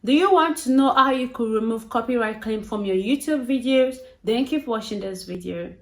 Do you want to know how you could remove copyright claim from your YouTube videos? Then keep watching this video.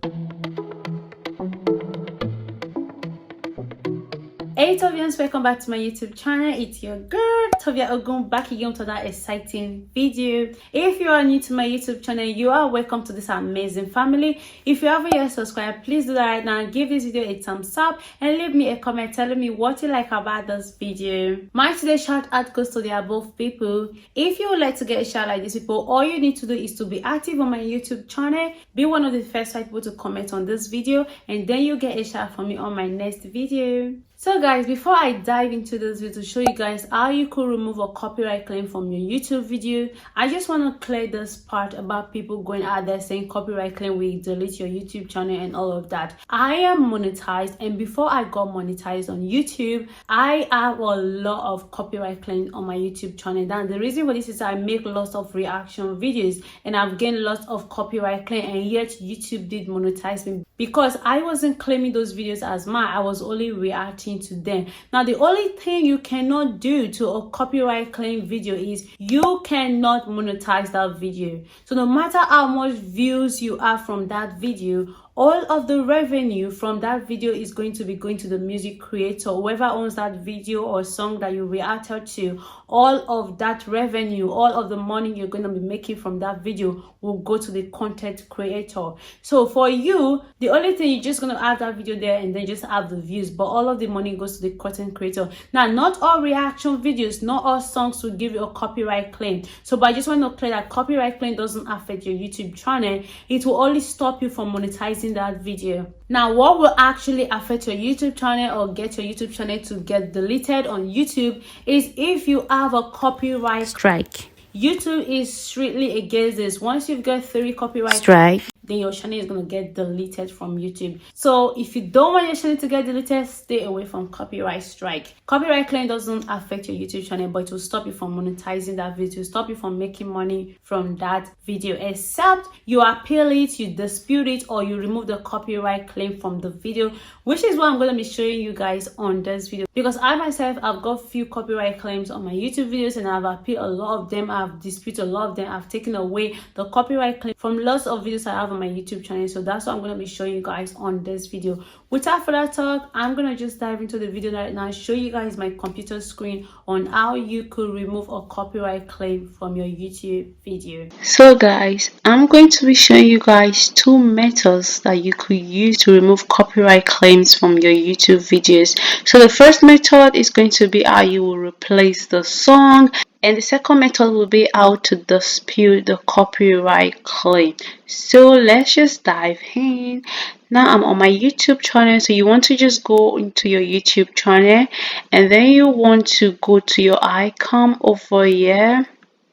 Hey Tovians, welcome back to my YouTube channel. It's your girl Tovia Ogun back again to that exciting video. If you are new to my YouTube channel, you are welcome to this amazing family. If you haven't yet subscribed, please do that right now. Give this video a thumbs up and leave me a comment telling me what you like about this video. My today's shout out goes to the above people. If you would like to get a shout like these people, all you need to do is to be active on my YouTube channel, be one of the first people to comment on this video, and then you get a shout from me on my next video. So guys, before I dive into this video to show you guys how you could remove a copyright claim from your YouTube video, I just want to clear this part about people going out there saying copyright claim will delete your YouTube channel and all of that. I am monetized, and before I got monetized on YouTube, I have a lot of copyright claims on my YouTube channel. And the reason for this is I make lots of reaction videos and I've gained lots of copyright claim, and yet YouTube did monetize me because I wasn't claiming those videos as mine. I was only reacting to them. Now the only thing you cannot do to a copyright claim video is you cannot monetize that video. So no matter how much views you have from that video, all of the revenue from that video is going to be going to the music creator, whoever owns that video or song that you reacted to. All of that revenue, all of the money you're going to be making from that video will go to the content creator. So for you, the only thing, you're just going to have that video there and then just have the views, but all of the money goes to the content creator. Now, not all reaction videos, not all songs will give you a copyright claim. So but I just want to clear that copyright claim doesn't affect your YouTube channel. It will only stop you from monetizing that video. Now, what will actually affect your YouTube channel or get your YouTube channel to get deleted on YouTube is if you have a copyright strike. YouTube is strictly against this. Once you've got 3 copyright strike, then your channel is going to get deleted from YouTube. So if you don't want your channel to get deleted, stay away from copyright strike. Copyright claim doesn't affect your YouTube channel, but it will stop you from monetizing that video, stop you from making money from that video, except you appeal it, you dispute it, or you remove the copyright claim from the video, which is what I'm going to be showing you guys on this video. Because I myself, I've got few copyright claims on my YouTube videos, and I've appealed a lot of them, I've disputed a lot of them, I've taken away the copyright claim from lots of videos I have on my YouTube channel. So that's what I'm going to be showing you guys on this video. Without further talk, I'm going to just dive into the video right now, show you guys my computer screen on how you could remove a copyright claim from your YouTube video. So guys, I'm going to be showing you guys 2 methods that you could use to remove copyright claims from your YouTube videos. So the first method is going to be how you will replace the song, and the second method will be how to dispute the copyright claim. So let's just dive in. Now I'm on my YouTube channel, so you want to just go into your YouTube channel, and then you want to go to your icon over here,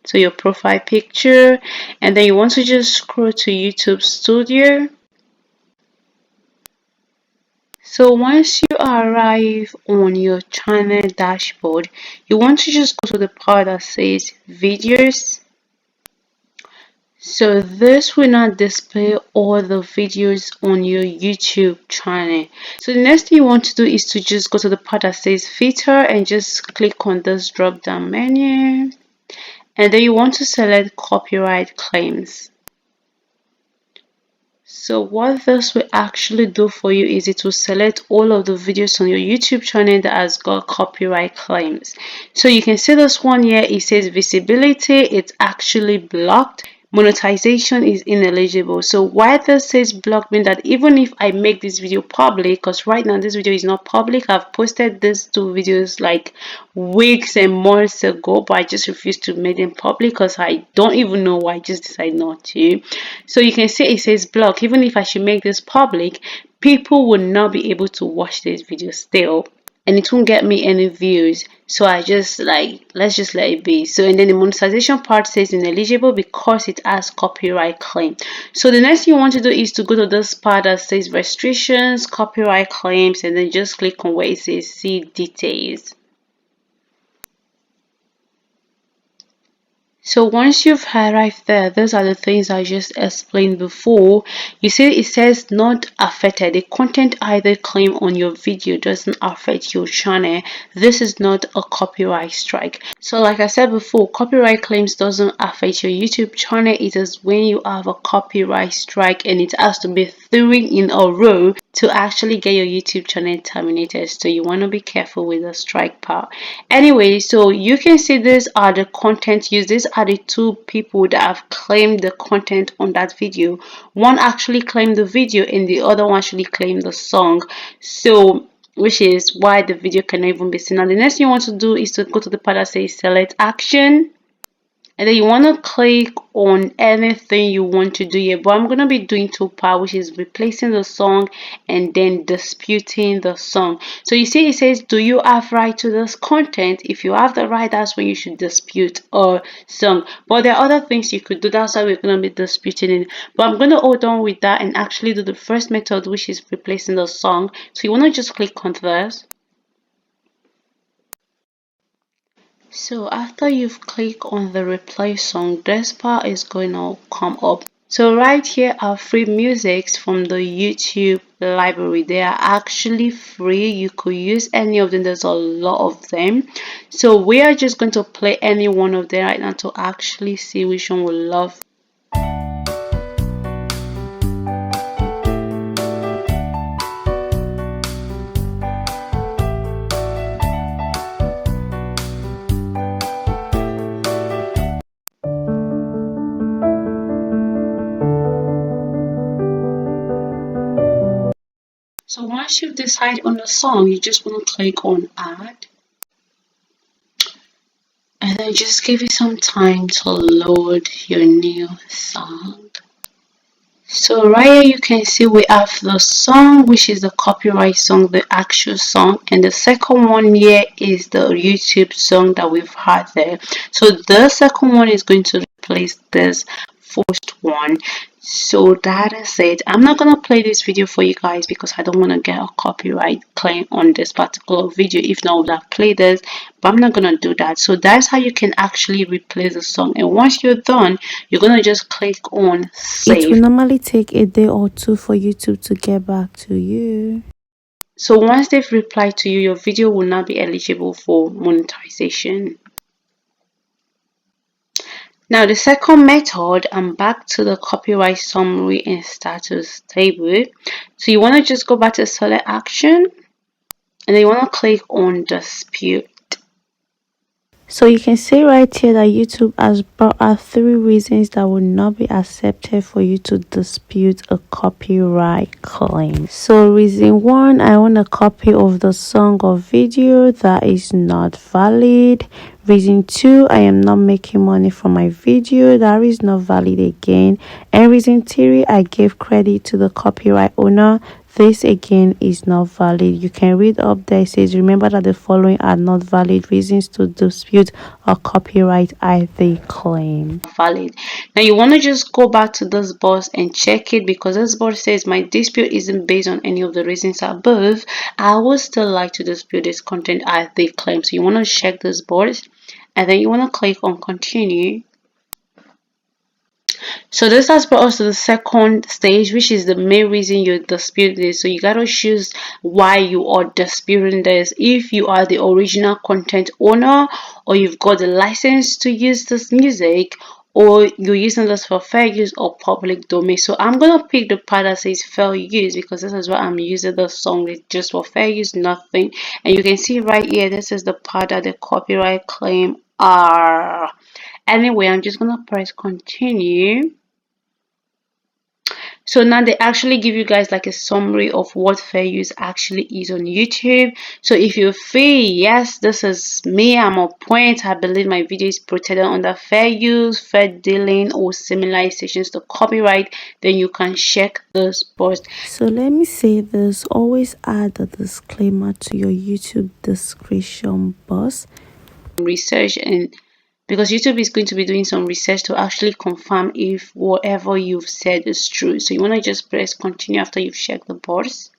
so your profile picture, and then you want to just scroll to YouTube Studio. So once you arrive on your channel dashboard, you want to just go to the part that says videos. So this will not display all the videos on your YouTube channel. So the next thing you want to do is to just go to the part that says filter and just click on this drop down menu, and then you want to select copyright claims. So what this will actually do for you is it will select all of the videos on your YouTube channel that has got copyright claims. So you can see this one here, it says visibility, it's actually blocked. Monetization is ineligible. So why this says blocked means that even if I make this video public, because right now this video is not public, I've posted these 2 videos like weeks and months ago, but I just refuse to make them public because I don't even know why, I just decided not to. So you can see it says block. Even if I should make this public, people will not be able to watch this video still, and it won't get me any views. So I just let's just let it be. So and then the monetization part says ineligible because it has copyright claim. So the next thing you want to do is to go to this part that says restrictions, copyright claims, and then just click on where it says see details. So once you've arrived there, those are the things I just explained before. You see, it says not affected. The content either claim on your video doesn't affect your channel. This is not a copyright strike. So like I said before, copyright claims doesn't affect your YouTube channel. It is when you have a copyright strike and it has to be 3 in a row to actually get your YouTube channel terminated. So you want to be careful with the strike part. Anyway, so you can see these are the content used. These are the two people that have claimed the content on that video. One actually claimed the video and the other one actually claimed the song. So which is why the video cannot even be seen. Now the next thing you want to do is to go to the part that says select action, and then you want to click on anything you want to do here, but I'm going to be doing two part, which is replacing the song and then disputing the song. So you see it says, do you have right to this content? If you have the right, that's when you should dispute a song. But there are other things you could do. That's why we're going to be disputing it. But I'm going to hold on with that and actually do the first method, which is replacing the song. So you want to just click on this. So after you've clicked on the replay song, this part is going to come up. So right here are free musics from the YouTube library. They are actually free. You could use any of them. There's a lot of them. So we are just going to play any one of them right now to actually see which one we love. So once you decide on the song, you just want to click on add. And then just give it some time to load your new song. So right here you can see we have the song, which is the copyright song, the actual song, and the second one here is the YouTube song that we've had there. So the second one is going to replace this first one. So that is it. I'm not gonna play this video for you guys because I don't want to get a copyright claim on this particular video. If not, I would have played this, but I'm not gonna do that. So that's how you can actually replace the song, and once you're done, you're gonna just click on save. It will normally take a day or two for YouTube to get back to you. So once they've replied to you, your video will not be eligible for monetization. Now the second method, I'm back to the copyright summary and status table. So you want to just go back to select action, and then you want to click on dispute. So you can see right here that YouTube has brought out 3 reasons that would not be accepted for you to dispute a copyright claim. So reason 1, I want a copy of the song or video that is not valid. Reason 2, I am not making money from my video, that is not valid again. And reason 3, I gave credit to the copyright owner. This again is not valid. You can read up there. It says, remember that the following are not valid reasons to dispute a copyright ID claim. Valid. Now you want to just go back to this box and check it, because this box says my dispute isn't based on any of the reasons above. I would still like to dispute this content ID claim. So you want to check this box, and then you want to click on continue. So this has brought us to the second stage, which is the main reason you dispute this. So you gotta choose why you are disputing this. If you are the original content owner, or you've got the license to use this music, or you're using this for fair use or public domain. So I'm gonna pick the part that says fair use, because this is what I'm using the song. It's just for fair use, nothing. And you can see right here, this is the part that the copyright claim are. Anyway, I'm just gonna press continue. So now they actually give you guys like a summary of what fair use actually is on YouTube. So if you feel yes, this is me, I'm on point, I believe my video is protected under fair use, fair dealing, or similar citations to copyright, then you can check this box. So let me say this, always add a disclaimer to your YouTube description box. Research, and because YouTube is going to be doing some research to actually confirm if whatever you've said is true. So you want to just press continue after you've checked the box.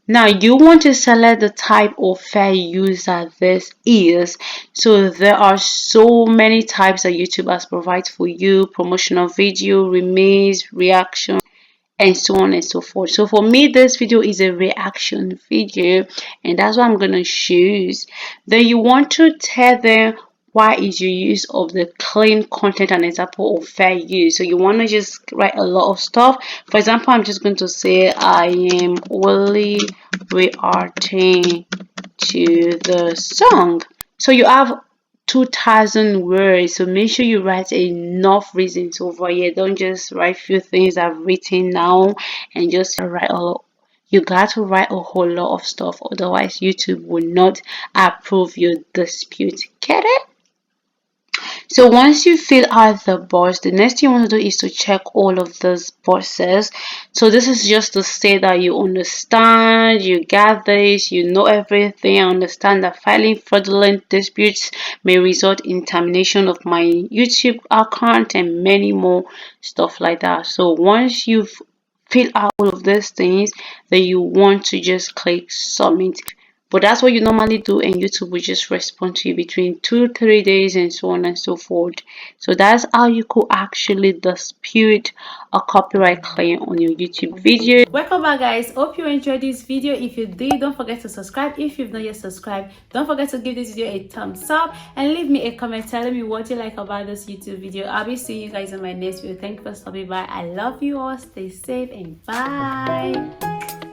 Now you want to select the type of fair use that this is. So there are so many types that YouTube has provided for you: promotional video, remix, reaction, and so on and so forth. So for me, this video is a reaction video, and that's what I'm gonna choose. Then you want to tell them why is your use of the clean content an example of fair use. So you want to just write a lot of stuff. For example, I'm just going to say I am only reacting to the song. So you have 2,000 words, so make sure you write enough reasons over here. Don't just write few things I've written now and just write a lot. You got to write a whole lot of stuff, otherwise YouTube will not approve your dispute. Get it? So once you fill out the box, the next thing you want to do is to check all of those boxes. So this is just to say that you understand, you got this, you know everything. I understand that filing fraudulent disputes may result in termination of my YouTube account and many more stuff like that. So once you've filled out all of these things, then you want to just click submit. But that's what you normally do, and YouTube will just respond to you between 2-3 days and so on and so forth. So that's how you could actually dispute a copyright claim on your YouTube video. Welcome back, guys. Hope you enjoyed this video. If you did, don't forget to subscribe. If you've not yet subscribed, don't forget to give this video a thumbs up and leave me a comment telling me what you like about this YouTube video. I'll be seeing you guys in my next video. Thank you for stopping by. I love you all. Stay safe and bye.